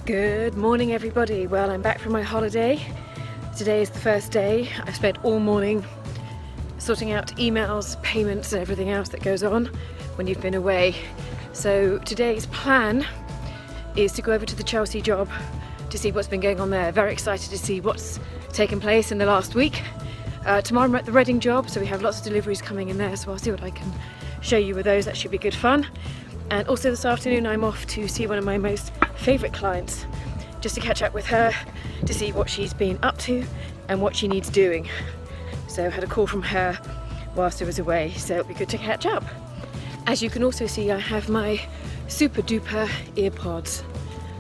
Good morning everybody. Well, I'm back from my holiday. Today is the first day. I spent all morning sorting out emails, payments and everything else that goes on when you've been away. So today's plan is to go over to the Chelsea job to see what's been going on there. Very excited to see what's taken place in the last week. Tomorrow I'm at the Reading job, so we have lots of deliveries coming in there, so I'll see what I can show you with those. That should be good fun. And also this afternoon I'm off to see one of my most favourite clients, just to catch up with her, to see what she's been up to and what she needs doing. So I had a call from her whilst I was away, so it'll be good to catch up. As you can also see, I have my super duper earpods.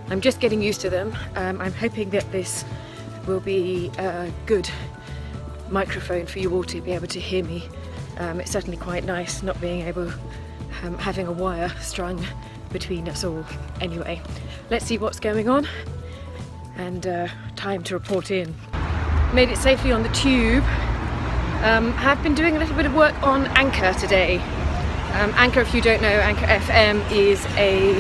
I'm just getting used to them. I'm hoping that this will be a good microphone for you all to be able to hear me. It's certainly quite nice not being able, having a wire strung between us all. Anyway, let's see what's going on and time to report in. Made it safely on the tube. Have been doing a little bit of work on Anchor today. Anchor, if you don't know, Anchor FM is a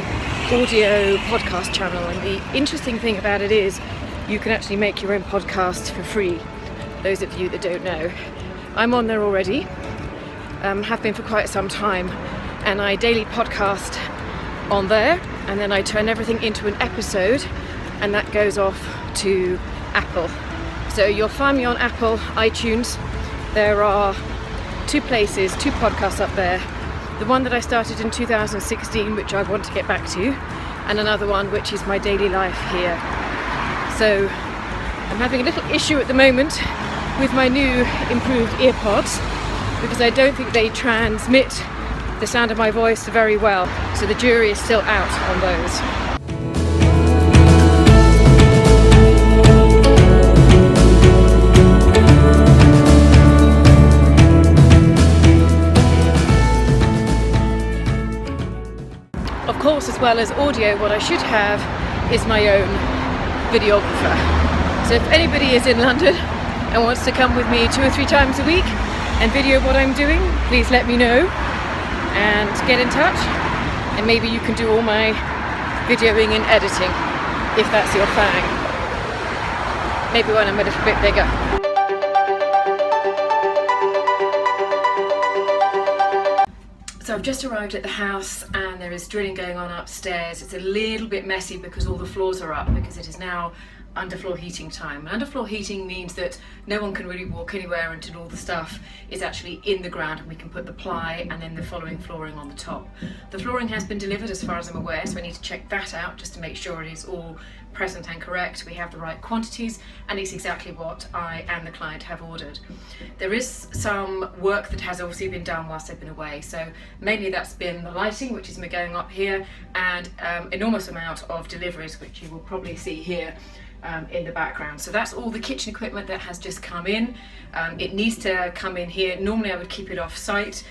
audio podcast channel, and the interesting thing about it is you can actually make your own podcast for free. Those of you that don't know, I'm on there already, have been for quite some time, and I daily podcast on there, and then I turn everything into an episode, and that goes off to Apple. So you'll find me on Apple, iTunes. There are two places, two podcasts up there. The one that I started in 2016, which I want to get back to, and another one which is my daily life here. So I'm having a little issue at the moment with my new improved earpods, because I don't think they transmit the sound of my voice very well. So the jury is still out on those. Of course, as well as audio, what I should have is my own videographer. So if anybody is in London and wants to come with me 2 or 3 times a week and video what I'm doing, please let me know and get in touch, and maybe you can do all my videoing and editing if that's your thing. Maybe when I'm a little bit bigger. So I've just arrived at the house and there is drilling going on upstairs. It's a little bit messy because all the floors are up, because it is now underfloor heating time. And underfloor heating means that no one can really walk anywhere until all the stuff is actually in the ground and we can put the ply and then the following flooring on the top. The flooring has been delivered as far as I'm aware, so I need to check that out just to make sure it is all present and correct. We have the right quantities and it's exactly what I and the client have ordered. There is some work that has obviously been done whilst I've been away, so mainly that's been the lighting, which is going up here, and enormous amount of deliveries, which you will probably see here in the background. So that's all the kitchen equipment that has just come in. It needs to come in here. Normally I would keep it off site.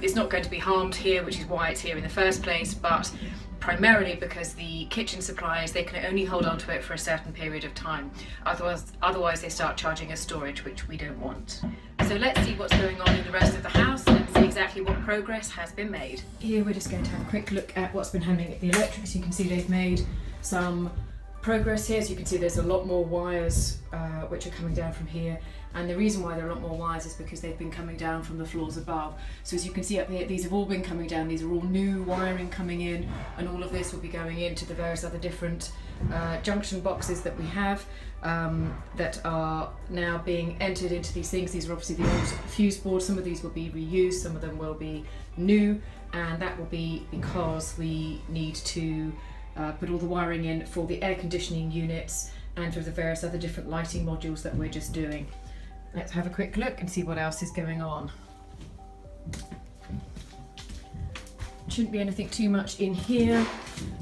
It's not going to be harmed here, which is why it's here in the first place, but primarily because the kitchen suppliers, they can only hold on to it for a certain period of time. Otherwise they start charging us storage, which we don't want. So let's see what's going on in the rest of the house and see exactly what progress has been made. Here we're just going to have a quick look at what's been happening at the electrics. You can see they've made some progress here. So you can see there's a lot more wires which are coming down from here, and the reason why there are a lot more wires is because they've been coming down from the floors above. So as you can see up here, these have all been coming down. These are all new wiring coming in, and all of this will be going into the various other different junction boxes that we have that are now being entered into these things. These are obviously the old fuse boards. Some of these will be reused, some of them will be new, and that will be because we need to put all the wiring in for the air conditioning units and for the various other different lighting modules that we're just doing. Let's have a quick look and see what else is going on. Shouldn't be anything too much in here.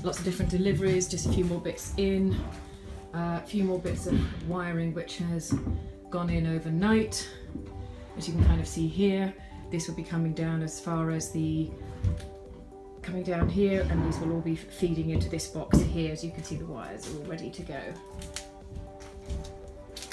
Lots of different deliveries, just a few more bits in, a few more bits of wiring which has gone in overnight. As you can kind of see here, this will be coming down as far as coming down here, and these will all be feeding into this box here. As you can see, the wires are all ready to go.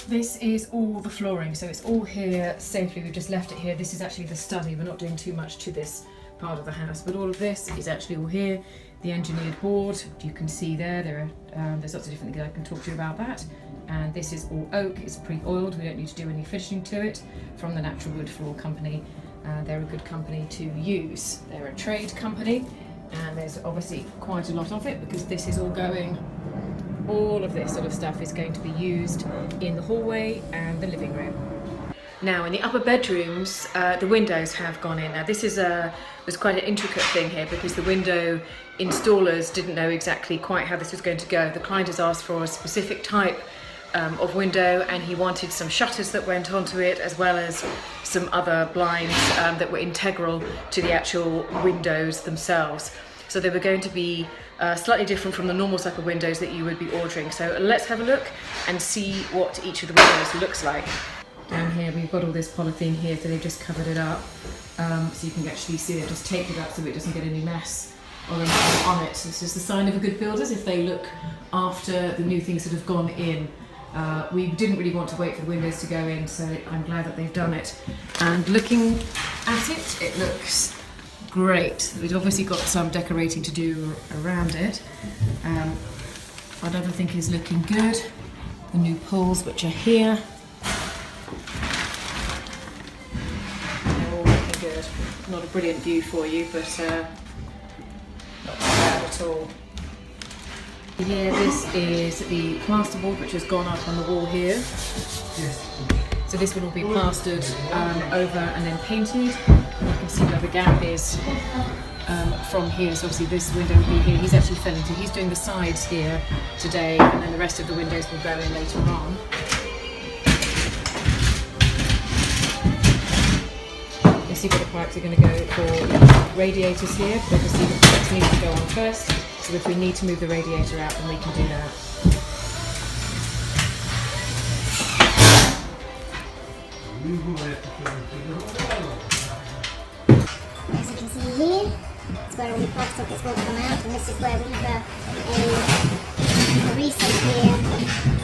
This is all the flooring, so it's all here safely. We've just left it here. This is actually the study. We're not doing too much to this part of the house, but all of this is actually all here. The engineered board, you can see there's lots of different things I can talk to you about that. And this is all oak, it's pre-oiled, we don't need to do any finishing to it, from the Natural Wood Floor Company. They're a good company to use. They're a trade company, and there's obviously quite a lot of it because this is all of this sort of stuff is going to be used in the hallway and the living room. Now in the upper bedrooms, the windows have gone in. Now this was quite an intricate thing here because the window installers didn't know exactly quite how this was going to go. The client has asked for a specific type of window, and he wanted some shutters that went onto it, as well as some other blinds that were integral to the actual windows themselves. So they were going to be slightly different from the normal type of windows that you would be ordering. So let's have a look and see what each of the windows looks like. Down here we've got all this polythene here, so they've just covered it up, so you can actually see it just taped it up so it doesn't get any mess or anything on it. This is the sign of a good builder's if they look after the new things that have gone in. We didn't really want to wait for the windows to go in, so I'm glad that they've done it. And looking at it, it looks great. We've obviously got some decorating to do around it, but everything is looking good. The new pulls which are here, they're all looking good. Not a brilliant view for you, but not bad at all. Here, this is the plasterboard which has gone up on the wall here. Yes. So this will all be plastered over and then painted. You can see where the gap is from here. So obviously this window will be here. He's actually filling, so he's doing the sides here today, and then the rest of the windows will go in later on. You see where the pipes are going to go for radiators here, but obviously the pipes need to go on first. So if we need to move the radiator out, then we can do that. As you can see here, it's where all the plug sockets will come out, and this is where we've got a recess here.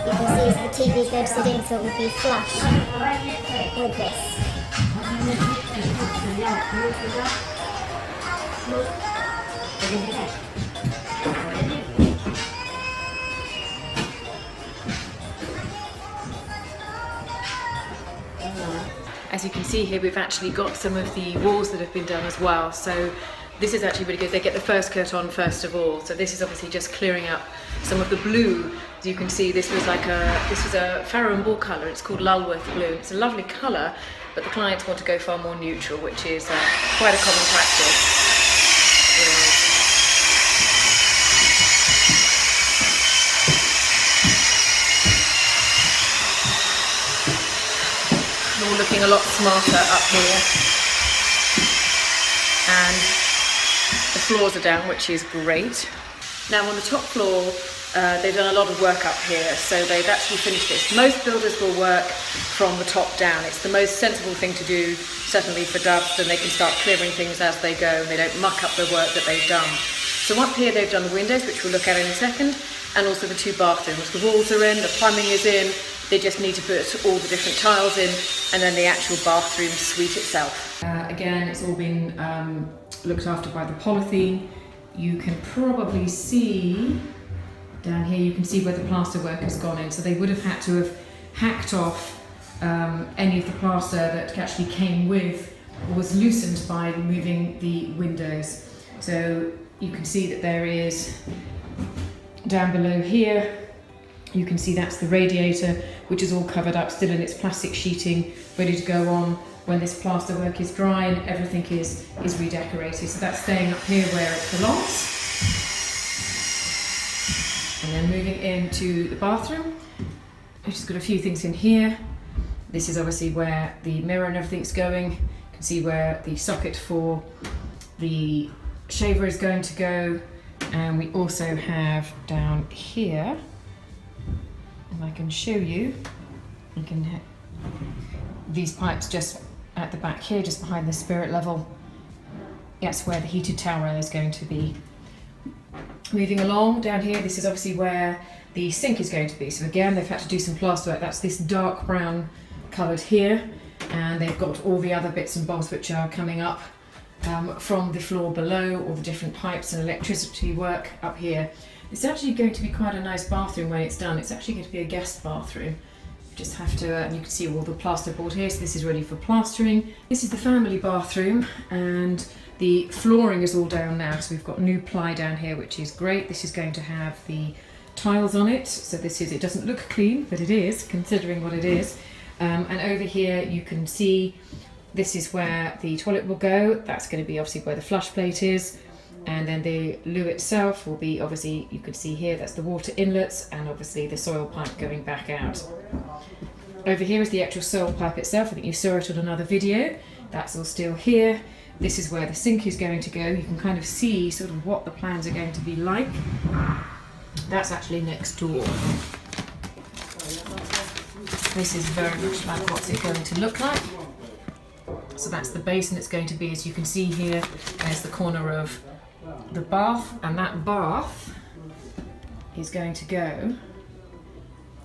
You can see as the TV goes to in, so it will be flush with this. As you can see here, we've actually got some of the walls that have been done as well. So this is actually really good. They get the first coat on first of all. So this is obviously just clearing up some of the blue. As you can see, this was a Farrow and Ball colour. It's called Lulworth blue. It's a lovely colour, but the clients want to go far more neutral, which is quite a common practice. All looking a lot smarter up here, and the floors are down, which is great. Now on the top floor, they've done a lot of work up here, so they've actually finished this. Most builders will work from the top down. It's the most sensible thing to do, certainly for dust, and they can start clearing things as they go, and they don't muck up the work that they've done. So up here they've done the windows, which we'll look at in a second, and also the two bathrooms. The walls are in, the plumbing is in. They just need to put all the different tiles in, and then the actual bathroom suite itself. Again, it's all been looked after by the polythene. You can probably see down here, you can see where the plaster work has gone in. So they would have had to have hacked off any of the plaster that actually came with or was loosened by moving the windows. So you can see that there is, down below here, you can see that's the radiator, which is all covered up, still in its plastic sheeting, ready to go on when this plaster work is dry and everything is redecorated. So that's staying up here where it belongs. And then moving into the bathroom, which has got a few things in here. This is obviously where the mirror and everything's going. You can see where the socket for the shaver is going to go. And we also have down here, if I can show you, these pipes just at the back here, just behind the spirit level. That's where the heated towel rail is going to be. Moving along down here, this is obviously where the sink is going to be. So again, they've had to do some plaster work. That's this dark brown coloured here, and they've got all the other bits and bobs which are coming up from the floor below, all the different pipes and electricity work up here. It's actually going to be quite a nice bathroom when it's done. It's actually going to be a guest bathroom. Just have to, and you can see all the plasterboard here, so this is ready for plastering. This is the family bathroom, and the flooring is all down now, so we've got new ply down here, which is great. This is going to have the tiles on it, so it doesn't look clean, but it is, considering what it is. And over here you can see this is where the toilet will go. That's going to be obviously where the flush plate is, and then the loo itself will be, obviously you can see here, that's the water inlets, and obviously the soil pipe going back out. Over here is the actual soil pipe itself. I think you saw it on another video. That's all still here. This is where the sink is going to go. You can kind of see sort of what the plans are going to be like. That's actually next door. This is very much like what's it going to look like. So that's the basin it's going to be. As you can see here, there's the corner of the bath, and that bath is going to go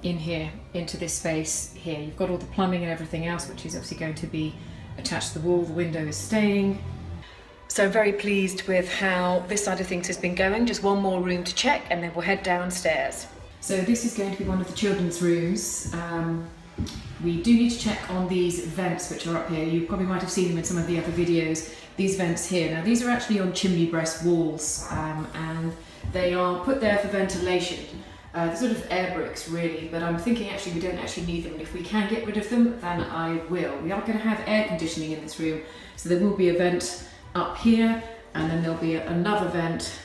in here, into this space here. You've got all the plumbing and everything else, which is obviously going to be attached to the wall. The window is staying. So I'm very pleased with how this side of things has been going. Just one more room to check, and then we'll head downstairs. So this is going to be one of the children's rooms. We do need to check on these vents which are up here. You probably might have seen them in some of the other videos. These vents here. Now these are actually on chimney breast walls, and they are put there for ventilation. They're sort of air bricks really, but I'm thinking actually we don't actually need them. If we can get rid of them, then I will. We are going to have air conditioning in this room, so there will be a vent up here, and then there'll be another vent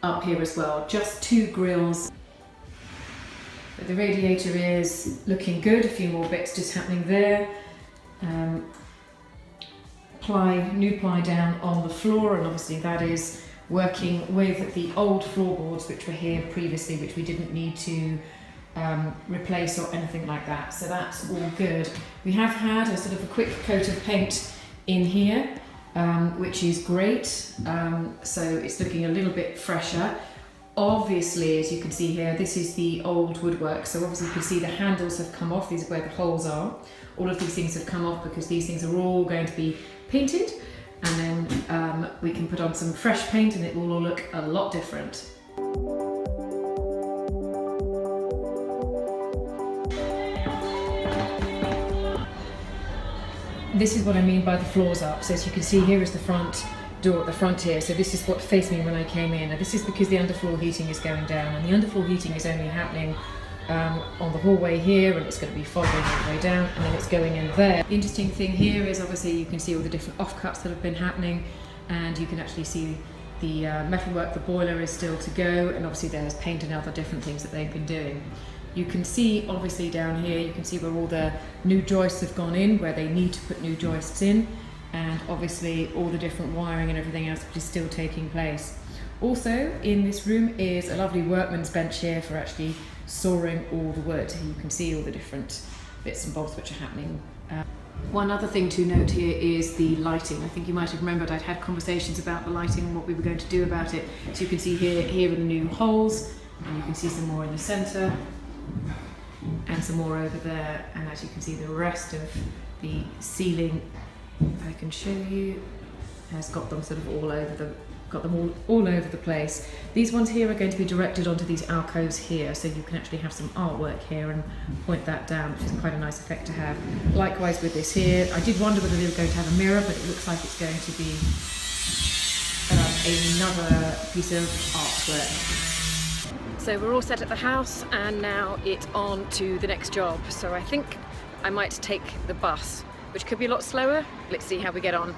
up here as well. Just 2 grills. But the radiator is looking good. A few more bits just happening there. New ply down on the floor, and obviously that is working with the old floorboards which were here previously, which we didn't need to replace or anything like that. So that's all good. We have had a sort of a quick coat of paint in here, which is great. So it's looking a little bit fresher. Obviously, as you can see here, this is the old woodwork. So obviously you can see the handles have come off. These are where the holes are. All of these things have come off because these things are all going to be painted. And then we can put on some fresh paint, and it will all look a lot different. This is what I mean by the floors up. So as you can see, here is the front door at the front here. So this is what faced me when I came in. And this is because the underfloor heating is going down, and the underfloor heating is only happening on the hallway here, and it's going to be following all the way down, and then it's going in there. The interesting thing here is obviously you can see all the different offcuts that have been happening, and you can actually see the metalwork. The boiler is still to go, and obviously there's paint and other different things that they've been doing. You can see obviously down here, you can see where all the new joists have gone in, where they need to put new joists in, and obviously all the different wiring and everything else which is still taking place. Also in this room is a lovely workman's bench here for actually sawing all the wood. You can see all the different bits and bobs which are happening. One other thing to note here is the lighting. I think you might have remembered I'd had conversations about the lighting and what we were going to do about it. So you can see here are the new holes, and you can see some more in the centre and some more over there, and as you can see the rest of the ceiling, I can show you, has got them sort of all over the place. These ones here are going to be directed onto these alcoves here, so you can actually have some artwork here and point that down, which is quite a nice effect to have. Likewise with this here, I did wonder whether they were going to have a mirror, but it looks like it's going to be another piece of artwork. So we're all set at the house, and now it's on to the next job. So I think I might take the bus, which could be a lot slower. Let's see how we get on.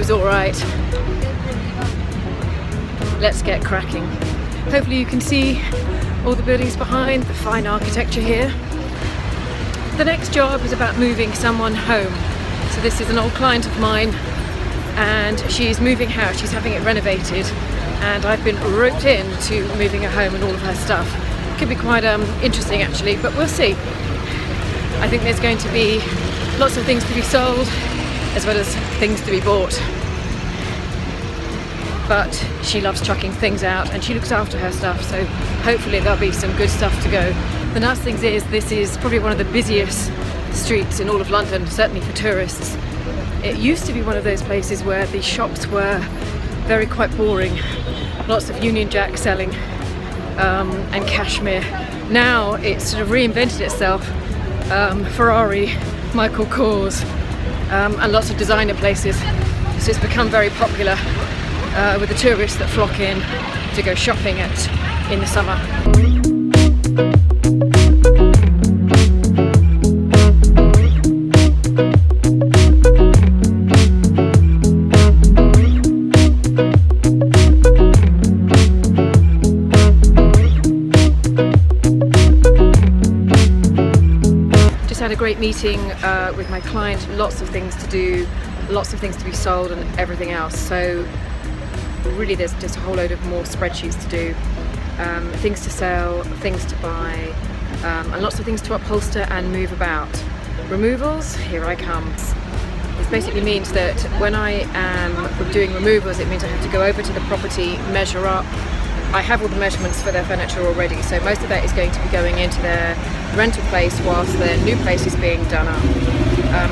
is all right. Let's get cracking. Hopefully you can see all the buildings behind, the fine architecture here. The next job is about moving someone home. So this is an old client of mine, and she's moving house, she's having it renovated, and I've been roped in to moving her home and all of her stuff. Could be quite interesting actually, but we'll see. I think there's going to be lots of things to be sold as well as things to be bought. But she loves chucking things out and she looks after her stuff, so hopefully there'll be some good stuff to go. The nice thing is this is probably one of the busiest streets in all of London, certainly for tourists. It used to be one of those places where the shops were quite boring. Lots of Union Jack selling and cashmere. Now it's sort of reinvented itself. Ferrari, Michael Kors, and lots of designer places. So it's become very popular with the tourists that flock in to go shopping in the summer. Had a great meeting with my client, lots of things to do, lots of things to be sold and everything else, so really there's just a whole load of more spreadsheets to do, things to sell, things to buy, and lots of things to upholster and move about. Removals, here I come. This basically means that when I am doing removals, it means I have to go over to the property, measure up. I have all the measurements for their furniture already, so most of that is going to be going into their rental place whilst their new place is being done up.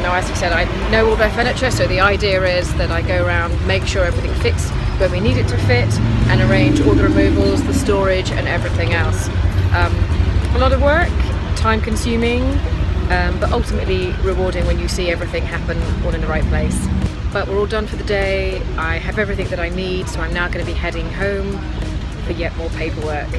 Now, as I said, I know all their furniture, so the idea is that I go around, make sure everything fits where we need it to fit, and arrange all the removals, the storage and everything else. A lot of work, time consuming, but ultimately rewarding when you see everything happen all in the right place. But we're all done for the day. I have everything that I need, so I'm now going to be heading home for yet more paperwork.